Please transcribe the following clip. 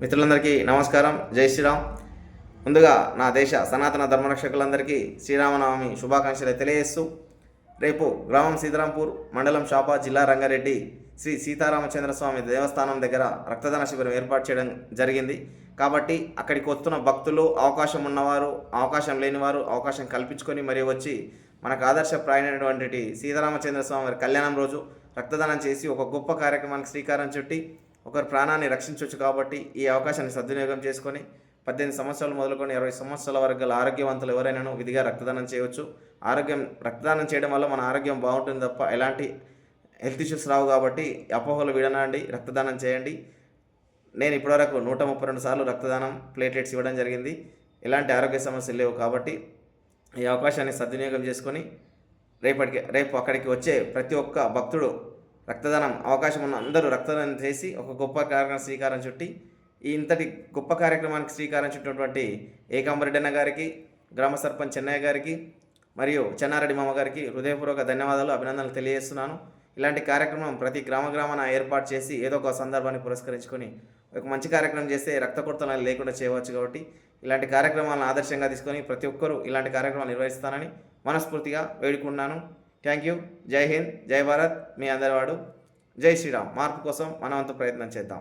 మిత్రులందరికీ నమస్కారం. జై శ్రీరామ్. ముందుగా నా దేశ సనాతన ధర్మరక్షకులందరికీ శ్రీరామనవమి శుభాకాంక్షలు తెలియజేస్తూ, రేపు గ్రామం సీతారాంపూర్, మండలం షాపా, జిల్లా రంగారెడ్డి శ్రీ సీతారామచంద్రస్వామి దేవస్థానం దగ్గర రక్తదాన శిబిరం ఏర్పాటు చేయడం జరిగింది. కాబట్టి అక్కడికి వస్తున్న భక్తులు, అవకాశం ఉన్నవారు, అవకాశం లేనివారు అవకాశం కల్పించుకొని మరీ వచ్చి మనకు ఆదర్శప్రాయమైనటువంటి సీతారామచంద్రస్వామి వారి కళ్యాణం రోజు రక్తదానం చేసి ఒక గొప్ప కార్యక్రమానికి శ్రీకారం చుట్టి ఒకరి ప్రాణాన్ని రక్షించవచ్చు. కాబట్టి ఈ అవకాశాన్ని సద్వినియోగం చేసుకొని 18 సంవత్సరాలు మొదలుకొని 20 సంవత్సరాల వరకు గల ఆరోగ్యవంతులు ఎవరైనా విధిగా రక్తదానం చేయవచ్చు. రక్తదానం చేయడం వల్ల మన ఆరోగ్యం బాగుంటుంది తప్ప ఎలాంటి హెల్త్ ఇష్యూస్ రావు. కాబట్టి అపోహలు విడనండి, రక్తదానం చేయండి. నేను ఇప్పటివరకు 132 సార్లు రక్తదానం ప్లేటెట్స్ ఇవ్వడం జరిగింది. ఎలాంటి ఆరోగ్య సమస్యలు లేవు. కాబట్టి ఈ అవకాశాన్ని సద్వినియోగం చేసుకొని రేపు అక్కడికి వచ్చే ప్రతి ఒక్క భక్తుడు రక్తదానం అవకాశం ఉన్న అందరూ రక్తదానం చేసి ఒక గొప్ప కార్యక్రమం శ్రీకారం చుట్టి ఇంతటి గొప్ప కార్యక్రమానికి శ్రీకారం చుట్టినటువంటి ఏకాంబరెడ్డి అన్న గారికి, గ్రామ సర్పంచ్ చెన్నయ్య గారికి మరియు చెన్నారెడ్డి మామ గారికి హృదయపూర్వక ధన్యవాదాలు, అభినందనలు తెలియజేస్తున్నాను. ఇలాంటి కార్యక్రమం ప్రతి గ్రామాన ఏర్పాటు చేసి ఏదో ఒక సందర్భాన్ని పురస్కరించుకొని ఒక మంచి కార్యక్రమం చేస్తే రక్త కొరతలు లేకుండా చేయవచ్చు. కాబట్టి ఇలాంటి కార్యక్రమాలను ఆదర్శంగా తీసుకొని ప్రతి ఒక్కరూ ఇలాంటి కార్యక్రమాలు నిర్వహిస్తానని మనస్ఫూర్తిగా వేడుకున్నాను. Thank you. జై హింద్, జై భారత్. మీ అందరివాడు. జై శ్రీరామ్. మార్పు కోసం మనవంతు ప్రయత్నం చేద్దాం.